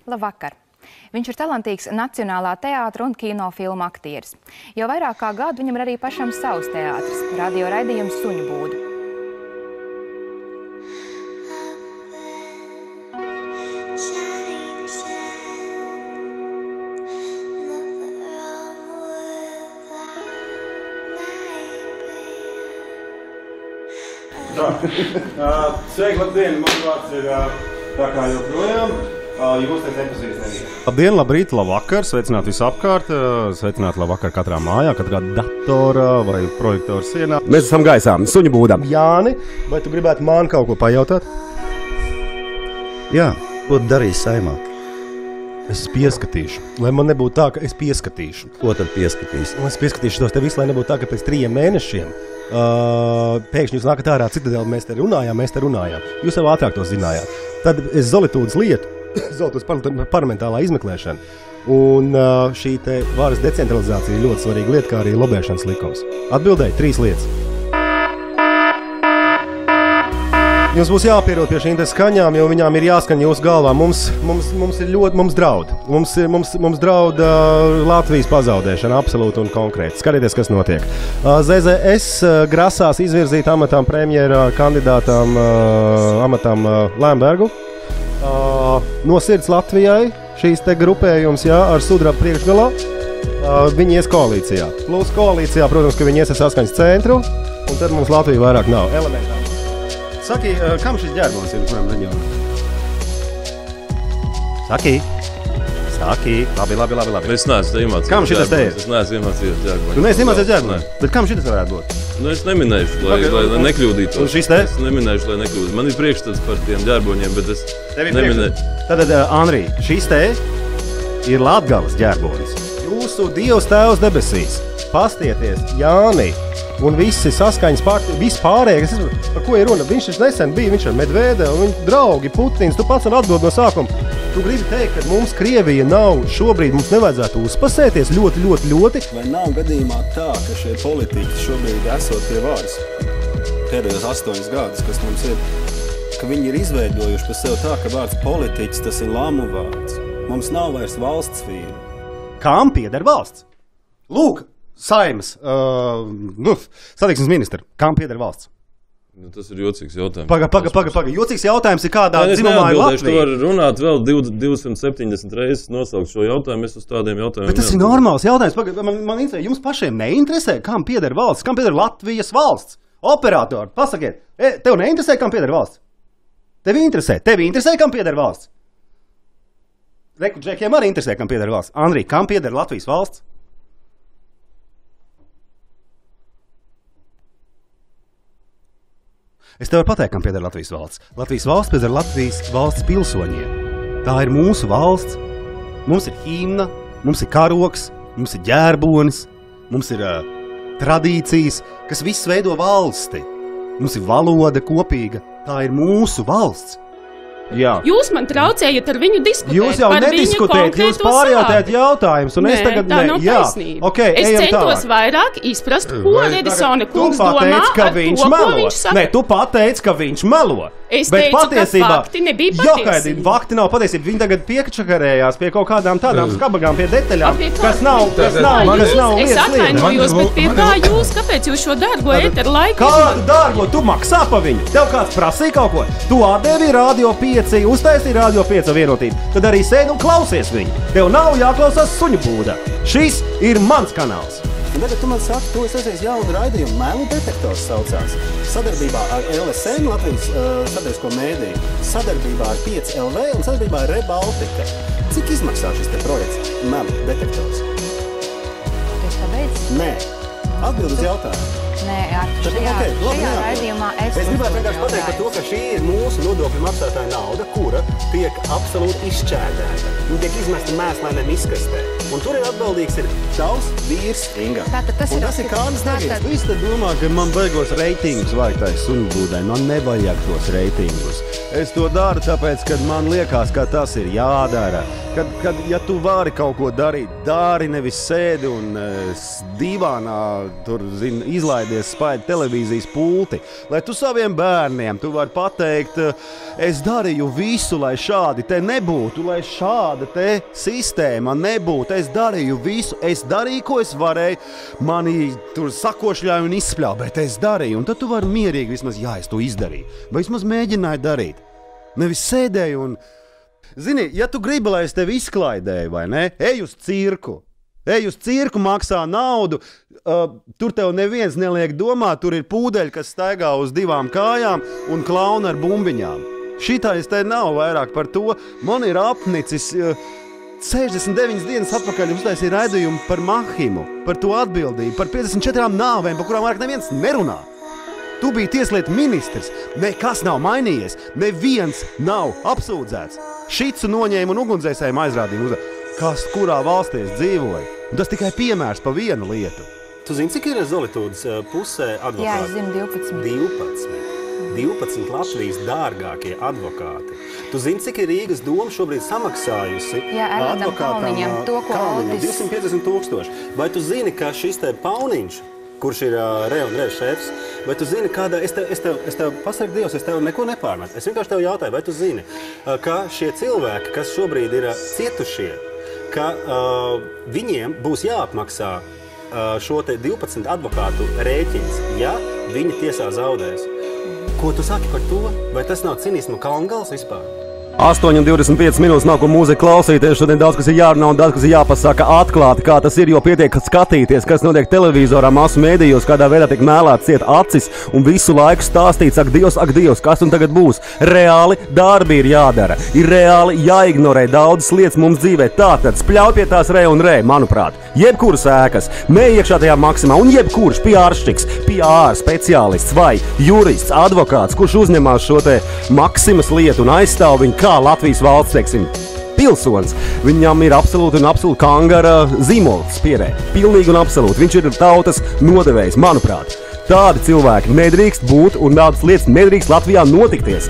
Labvakar! Viņš ir talantīgs Nacionālā teātra un kino filmu aktieris. Jau vairāk kā gadu viņam ir arī pašam savs teātris – radio raidījums Suņu būda. Sveiki, labdien! Mans vārds ir tā kā joprojām. Jūs teikt nepazīst nevienu. Labdien, labrīt, labvakar, sveicināt visu apkārt, sveicināt labvakar katrā mājā, katrā datorā vai projektora sienā. Mēs esam gaisā, Suņu būdā. Jāni, vai tu gribētu man kaut ko pajautāt? Jā, ko tu darīsi Saeimā? Es pieskatīšu, lai man nebūtu tā, ka es pieskatīšu. Ko tad pieskatīsi? Es pieskatīšu tos te visu, lai nebūtu tā, ka pēc 3 mēnešiem pēkšņi jūs nākat ārā Citadeli, mēs te runājām. Jūs jau ātrāk to zinājāt. Tad es Zolitūdas lietu, Zolitūdas parlamentālā izmeklēšana. Un šī te varas decentralizācija ir ļoti svarīga lieta, kā arī lobēšanas likums. Atbildēju 3 lietas. Jums būs jāpierod pie šīm te skaņām, jo viņām ir jāskaņ jūsu galvā. Mums draud. Mums draud Latvijas pazaudēšana absolūti un konkrēti. Skatieties, kas notiek. ZZS grasās izvirzīt amatām premjera kandidātām amatām Lembergu. No sirds Latvijai šīs te grupējums, jā, ar sudrabu priekšgalā. Viņi ies koalīcijā. Plus koalīcijā, protams, ka viņi ies ar Saskaņas centru, un tad mums Latvija vairāk nav. Elementāri. Saki, kam šis ģērbonis ir, kuram reģionam? Saki, labi. Es neesmu iemācījies. Kam šitas te ir? Es neesmu iemācījies ģērboni. Tu neesi iemācījies ģērboni? Bet kam šitas varētu būt? Nu, es neminēšu, lai nekļūdītos. Un šis te? Es neminēšu, lai nekļūdītos. Man ir priekšstats par tiem ģērboņiem, bet es neminēšu. Tātad, Andrij, šis te ir Latgales ģērbonis. Jūsu Dievs tēvs debesīs. Pastieties, Jāni. Un visi Saskaņas vispārējie, par ko ir runa, viņš nesen bija, viņš ar Medvēde un viņa draugi Putins, tu pats var atbild no sākuma. Tu gribi teikt, ka mums Krievija nav, šobrīd mums nevajadzētu uzpasēties ļoti. Vai nav gadījumā tā, ka šie politiķi šobrīd esot pie varas pēdējos 8 gadus, kas mums ir, ka viņi ir izveidojuši par sevi tā, ka vārds politiķis tas ir lamu vārds. Mums nav vairs valsts vīru. Kam pieder valsts? Lūk! Saeimas, satiksmes ministra, kam pieder valsts? Nu, tas ir jocīgs jautājums. Paga. Jocīgs jautājums ir kādā dzimumā ir Latvija. Tu vari runāt vēl 270 reizes nosaukt šo jautājumu, es uz tādiem jautājumiem. Bet tas ir normāls jautājums. Man interesē, jums pašiem neinteresē, kam pieder valsts, kam pieder Latvijas valsts? Operatori, pasakiet, tev neinteresē, kam pieder valsts? Tevi interesē, kam pieder valsts? Reku džekiem arī interesē, kam pieder valsts. Andrij, kam pieder Latvijas valsts? Es tev varu pateikt, kam pieder Latvijas valsts. Latvijas valsts pieder Latvijas valsts pilsoņiem. Tā ir mūsu valsts. Mums ir himna, mums ir karoks, mums ir ģērbonis, mums ir tradīcijas, kas viss veido valsti. Mums ir valoda kopīga. Tā ir mūsu valsts. Jā. Jūs man traucējat ar viņu diskutēt. Jūs jau nediskutējat, jūs pārjautājat jautājumus. Nē, tā nav taisnība. Okay, es centos vairāk izprast, ko Edisona kungs domā ar to, ko viņš saka. Nē, tu pateici, ka viņš melo. Es teicu, ka fakti nebija patiesība. Fakti nav patiesība. Viņi tagad piekačakarējās pie kaut kādām tādām skabagām, pie detaļām, kas nav lietas. Es atvainojos, bet pie kā jūs, kāpēc jūs šo dārgo ēteru laiku izmantojat? Kādu dārgo? Tu maksā pa viņu? Tev kāds prasīja kaut ko? Tu atdevi Radio 5, uztaisīja Radio 5 vienotību. Tad arī sēdi un klausies viņu. Tev nav jāklausās Suņu būdā. Šis ir mans kanāls. Un tagad tu man saki, tu esi aizies jaunu raidījumu, Melu detektors saucās. Sadarbībā ar LSM, Latvijas sabiedrisko mēdīju, sadarbībā ar 5LV un sadarbībā ar Rebaltika. Cik izmaksā šis te projekts, Melu detektors? Tu pabeidz? Nē. Atbild uz jautājumu. Nē, šajā raidījumā es gribētu vienkārši pateikt par to, ka šī ir mūsu nodokļu maksātāja nauda, kura tiek absolūti izšķērdēta. Viņa tiek izmesta mēslainēm izkastē. Un tur ir atbildīgs tavs vīrs Inga. Un tas ir Kārlis Dagins. Visi te domā, ka man beigos reitingus vajag tai Suņu būdai. Man nevajag tos reitingus. Es to daru tāpēc, ka man liekas, ka tas ir jādara. Kad ja tu vari kaut ko darīt, dari, nevis sēdi un divānā tur, izlaidies spaidi televīzijas pulti. Lai tu saviem bērniem, tu vari pateikt, es darīju visu, lai šādi te nebūtu, lai šāda te sistēma nebūtu. Es darīju visu, es darīju, ko es varēju. Mani tur sakošļāja un izspļāva, bet es darīju. Un tad tu vari mierīgi vismaz, jā, es to izdarīju. Vai vismaz mēģināju darīt. Nevis sēdēju un... Zini, ja tu gribi, lai es tevi izklaidēju, vai ne? Ej uz cirku. Ej uz cirku, maksā naudu. Tur tev neviens neliek domāt, tur ir pūdeļi, kas staigā uz 2 kājām un klauni ar bumbiņām. Šitais te nav vairāk par to. Man ir apnicis 69 dienas atpakaļ uztaisīja raidījumu par Mahimu, par to atbildību, par 54 nāvēm, par kurām vairāk neviens nerunā. Tu biji tieslietu ministrs, nekas nav mainījies, neviens nav apsūdzēts. Šicu noņēma un ugunsdzēsējiem aizrādīja, kas kurā valstī dzīvoja. Un tas tikai piemērs pa vienu lietu. Tu zini, cik ir Zolitūdas pusē advokāti? Jā, es zinu 12. 12 Latvijas dārgākie advokāti. Tu zini, cik ir Rīgas doma šobrīd samaksājusi advokātam to, ko Aldis... 250 000. Vai tu zini, ka šis te Pauniņš, kurš ir Re šefs, vai tu zini, kādā, es tev pasaku Dievs, es tev neko nepārmetu. Es vienkārši tev jautāju, vai tu zini, ka šie cilvēki, kas šobrīd ir cietušie, ka viņiem būs jāapmaksā šo te 12 advokātu rēķins, ja viņi tiesā zaudēs. Ko tu saki par to? Vai tas nav cinismu kalngals vispār? 8:25 minūtes nav ko mūziku klausīties. Šodien daudz kas ir jārunā un daudz kas ir jāpasaka atklāti, kā tas ir, jo pietiek skatīties, kas notiek televizorā, masu mēdījos, kādā veidā tiek mēlēts ciet acis un visu laiku stāstīts, ak Dievs, kas un tagad būs. Reāli darbi ir jādara, ir reāli jāignorē daudzas lietas mums dzīvē. Tātad spļauj pie tās Re un Re, manuprāt, jebkuras ēkas, mēj iekšā tajā maksimā un jebkurš PR-šķiks, PR speciālists vai jurists, advokāts, kurš uzņemās šo te Maksimas lietu un aizstāv viņu kā Latvijas valsts, teiksim, pilsonis. Viņam ir absolūti kangara zīmols pierē. Pilnīgi un absolūti. Viņš ir tautas nodevējs, manuprāt. Tādi cilvēki nedrīkst būt un tādas lietas nedrīkst Latvijā notikties.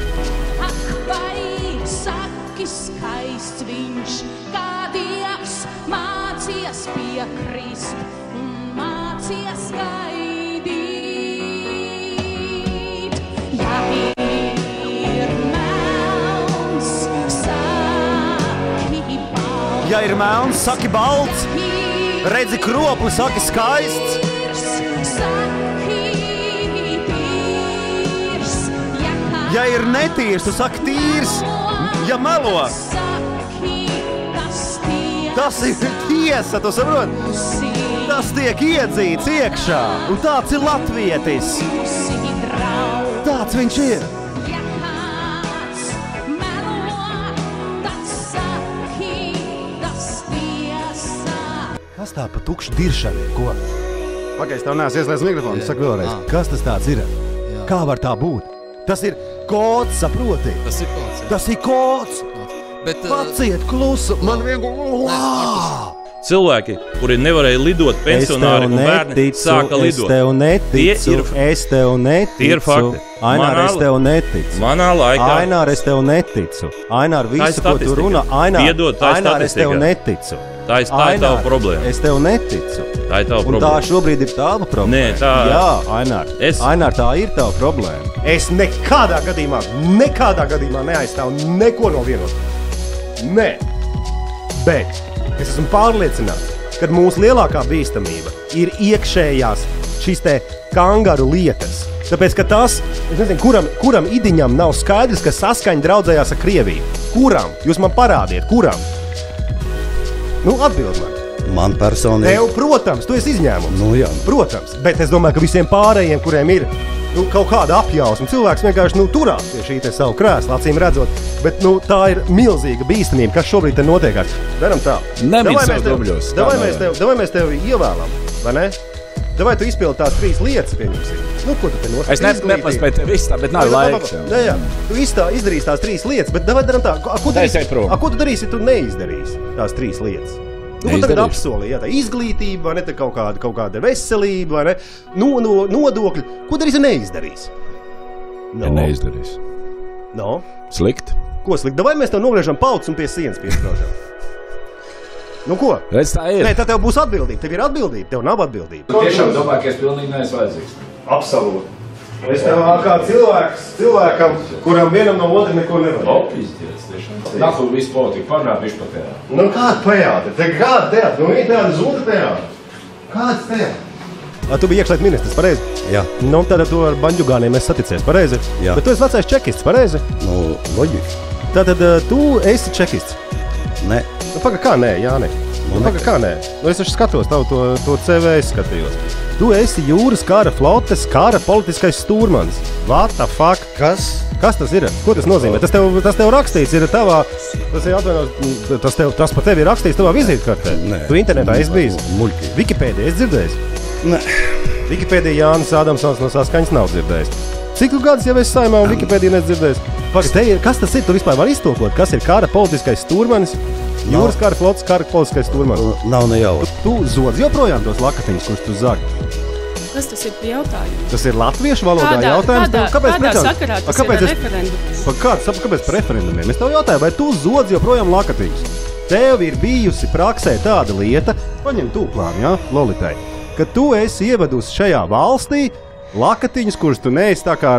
Ja ir melns, saki balts, redzi kropli, saki skaists. Ja ir netīrs, tu saki tīrs, ja melo. Tas ir tiesa, tu saproti? Tas tiek iedzīts iekšā, un tāds ir latvietis. Tāds viņš ir. Kas tā pa tukšu diršanu ir, ko? Pagaidz, tev neesi ieslēdz mikrofonu, saka vēlreiz. Kas tas tāds ir? Kā var tā būt? Tas ir kods, saproti? Tas ir kods. Tas ir kods. Bet, paciet klusu, man vienkārši... Cilvēki, kuri nevarēja lidot, pensionāri un bērni, sāka lidot. Es tev neticu. Tie ir fakti. Ainār, es tev neticu. Manā laikā. Ainār, es tev neticu. Ainār, visu, ko tu runā. Ainār, es tev neticu. Tā ir tava problēma. Es tev neticu. Tā ir tava problēma. Un tā šobrīd ir tava problēma. Nē, tā... Jā, Ainār. Ainār, tā ir tava problēma. Es nekādā gadījumā neaizstāvu neko no vienotības. Nē. Bet es esmu pārliecināts, ka mūsu lielākā bīstamība ir iekšējās šīs te kangaru lietas. Tāpēc, ka tas, es nezinu, kuram idiņam nav skaidrs, ka saskaņa draudzējās ar Krieviju. Kuram? Jūs man parādiet, kuram? Nu, atbild man. Man personīgi. Tev, protams, tu esi izņēmums. Nu, jā. Protams, bet es domāju, ka visiem pārējiem, kuriem ir kaut kāda apjausma, cilvēks vienkārši turās pie šī te savu krēslu, acīm redzot, bet tā ir milzīga bīstamība, kas šobrīd te notiekās. Daram tā. Davai mēs tevi ievēlam, vai ne? Davai tu izpildi tās 3 lietas, pieņemsim. Ko tu te nosaka? Es nepaspēju tev izstāt, bet nav laiks. Jā, tu izdarīsi tās 3 lietas, bet davai daram tā. Ko tu darīsi, ja tu neizdarīsi tās 3 lietas? Ko tagad apsolīja? Jā, tā izglītība, vai ne, tā kaut kāda veselība, vai ne? Nodokļi. Ko darīsi, ja neizdarīsi? Ja neizdarīsi. No? Slikt. Ko slikt? Davai mēs tev nogriežam paucis un pie sienas piespraužam. Nu ko? Redz, tā ir. Nē, tad tev būs atbildība. Tev ir atbildība, tev nav atbildība. Tu tiešām domā, ka es pilnīgi neesmu vajadzīgs. Absolūti. Es tev kā cilvēkam, kuram vienam no otra neko nevajag. Opizdies, tiešām. Nahu visu politiku parunāt bišķi pa teātri. Nu kāda teātra? Te kāda teātra? Nu ir tāda uz otra teātra. Kāds teātra? Tu biji iekšliet ministrs, pareizi? Jā. Nu, tad tu ar Baņģugāniem esi saticies, pareizi? Jā. Bet tu esi vecais čekists, pareizi? Nu, loģiski. Tātad tu esi čekists. Nē. Nu, paga, kā nē, Jāni? Nu, paga, kā nē? Nu, es skatos tavu to CV skatījos. Tu esi jūras kara flotes kara politiskais stūrmanis. What the fuck? Kas tas ir? Ko tas nozīmē? Tas tev rakstīts ir tavā, tas par tevi ir rakstīts tavā vizītkartē. Nē. Tu internetā esi bijis. Muļķi. Wikipēdija esi dzirdējis? Nē. Wikipēdija Jānis Ādamsons no Saskaņas nav dzirdējis. Cik tu gadus jau esi saimā un Wikipēdija nedzirdējis? Kas tas ir? Tu vispār vari iztulkot? Kas ir kara politiskais stūrmanis? Jūras kara flotes kara politiskais stūrmanis. Nav ne jau. Tu zodz joprojām tos lakatiņus, kurus tu zagi. Kas tas ir par jautājumu? Tas ir latviešu valodā jautājums. Kādā sakarā tas ir ar referendumiem? Kāpēc par referendumiem? Es tev jautāju, vai tu zodz joprojām lakatiņus? Tev ir bijusi praksē tāda lieta, paņem tūplām, ja, Lolitai, ka tu esi ievedusi šajā valstī lakatiņus, kurus tu neesi tā kā,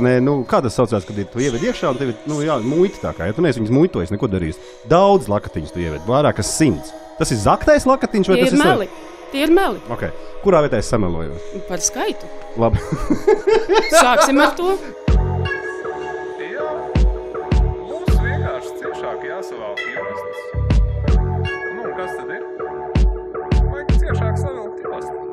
kā tas saucās, kad tu ieved iekšā un tev ir, muita tā kā, ja tu neesi viņus muitojas, neko darījis. Daudz lakatiņus tu ieved, vairākas 100. Tas ir zaktais lakatiņš vai tas ir meli? Tie ir meli. Okay. Kurā vietā es samelojos? Par skaitu. Labi. Sāksim ar to. Jā, mums vienkārši ciešāk jāsavalk jostas. Nu, kas tad ir? Vajag ciešāk savilkt jostas.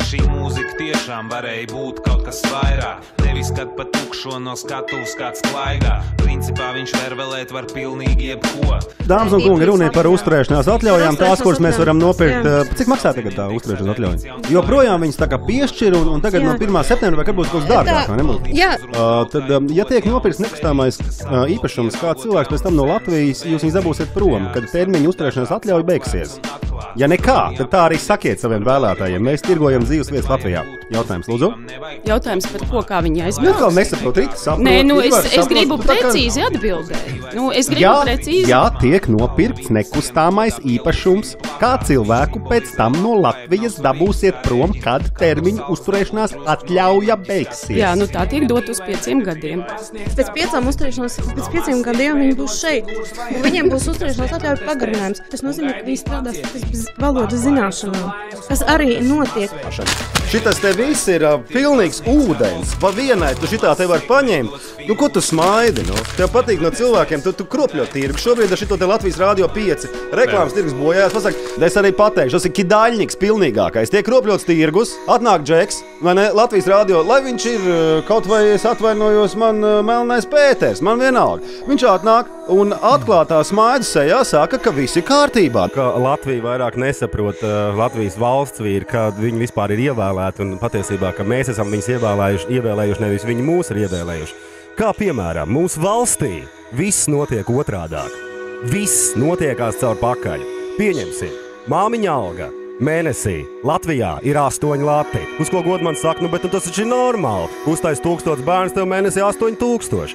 Šī mūzika tiešām varēja būt kaut kas vairāk. Nevis, kad pa tukšo no skatuves kāds klaigā. Principā viņš vervelēt var pilnīgi jebko. Dāmas un kungi, runa ir par uzturēšanās atļaujām, tās, kuras mēs varam nopirkt. Cik maksā tagad tā uzturēšanās atļauja? Joprojām viņas tā kā piešķir un tagad no 1. septembra vai kad būs kaut kas dārgāk, vai nebūs? Jā. Tad, ja tiek nopirks nekustamais īpašums, kā cilvēks pēc tam no Latvijas, jūs viņus dabūsiet prom, kad termiņa uzturēšanās atļauja beigsies. Ja nekā, tad tā arī sakiet saviem vēlētājiem. Mēs tirgojam dzīves vietas Latvijā. Jautājums, lūdzu? Jautājums par ko, kā viņi aizbrauc? Jūs vēl nesaprot, Rita, saprot. Nē, es gribu precīzi atbildēt. Ja tiek nopirkts nekustamais īpašums, kā cilvēku pēc tam no Latvijas dabūsiet prom, kad termiņa uzturēšanās atļauja beigsies? Jā, tā tiek dot uz 5 gadiem. Pēc 5 gadiem viņi būs šeit. Un viņiem būs uzturēšanās atļauja pagarinājums. Tas nozīmē, ka viņi strādās bez valodas zināšanām. Tas arī notiek. Šitas te viss ir pilnīgs ūdens. Pa vienai tu šitā te var paņemt. Ko tu smaidi? Tev patīk no cilvēkiem, tu kropļo tirgu. Šobrīd ar šito te Latvijas Rādio 5 reklāmas tirgus bojājās. Es arī pateikšu, tas ir Kidaļņiks pilnīgākais. Tiek kropļots tirgus, atnāk Džeks, vai ne, Latvijas Rādio, lai viņš ir kaut vai es atvainojos man melnais Pēters, man vienalga. Viņš atnāk un atklātā smaidu sejā saka, ka viss ir kārtībā. Ka Latvija vairāk nesaprot Latvijas valsts vīri, kad viņi vispār ir ievēlēti un patiesībā, ka mēs esam viņus ievēlējuši, nevis viņi mūs ir ievēlējuši. Kā piemēram, mūsu valstī viss notiek otrādāk. Viss notiekās caur pakaļ. Pieņemsim, māmiņa alga mēnesī Latvijā ir 8 lati. Uz ko Godmans saka, bet tas taču ir normāli. Uztais 1000 bērns, tev mēnesī 8000.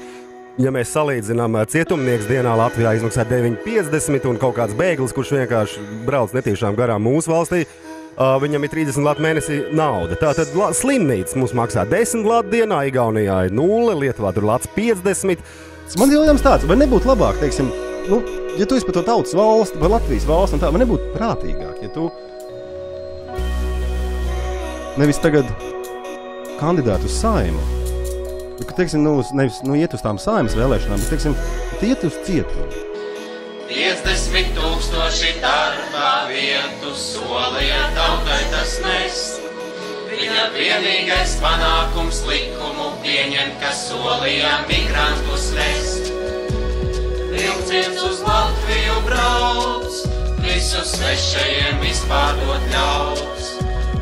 Ja mēs salīdzinām, cietumnieks dienā Latvijā izmaksā 9,50 un kaut kāds bēglis, kurš vienkārši brauc netīšām garām mūsu valstī, viņam ir 30 lati mēnesī nauda. Tātad slimnīca mums maksā 10 lati dienā, Igaunijā ir 0, Lietuvā tur lats 50. Man jautājums tāds, vai nebūtu labāk, teiksim, ja tu esi par to tautas valsti, vai Latvijas valsti, un tā, vai nebūtu prātīgāk, ja tu nevis tagad kandidātu uz Saimu, ka, teiksim, nevis iet uz tām Saimas vēlēšanām, bet, teiksim, iet uz cietumu. 50,000 darba vietu solīja tautai tas nest. Viņa vienīgais panākums likumu pieņemt, kas solīja migrantus nest. Vilciens uz Latviju brauc, visus svešajiem izpārdot ļauts.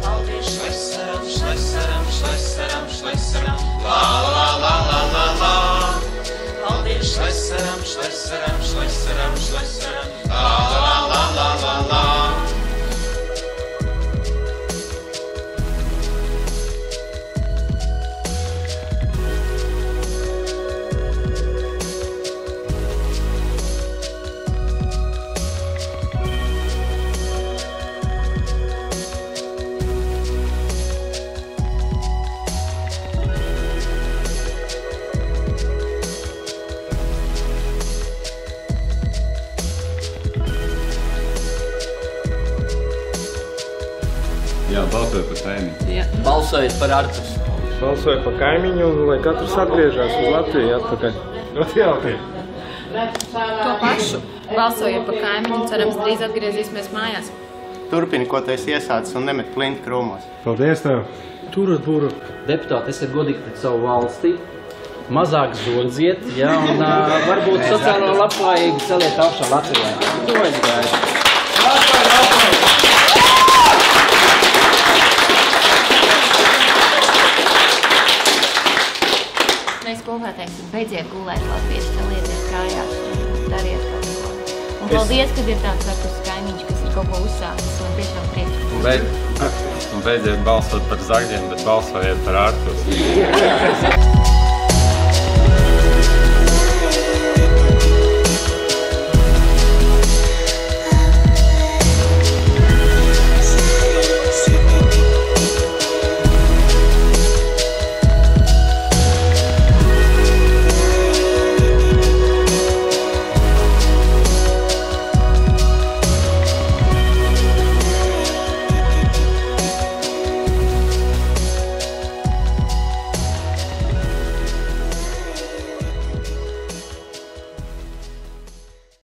Paldies šleseram, šleseram, šleseram, šleseram, la la la la la la. Paldies šleseram, šleseram, šleseram, šleseram, la la la la la la. Jā, balsoju par kaimiņu. Jā. Balsojiet par Artus. Balsoju par kaimiņu, un lai katrs atgriežās uz Latviju atpakaļ. To pašu. Balsojiet par kaimiņu un cerams drīz atgriezīsimies mājās. Turpini, ko tu esi iesācis un nemet plinti krūmos. Paldies tev! Turat būru! Deputāti, esiet godīgi pret savu valsti. Mazāk zodziet, ja, un varbūt sociālo labklājību celiet augšā Latvijā. To es gaidu. Mēs kopā teiksim, beidziet gulēt latvieši, celieties kājās un dariet kaut ko. Un paldies, kad ir tāds varbūt kaimiņš, kas ir kaut ko uzsācis un tiešām priekš. Un beidziet balsot par Zagļiem, bet balsojiet par Artus.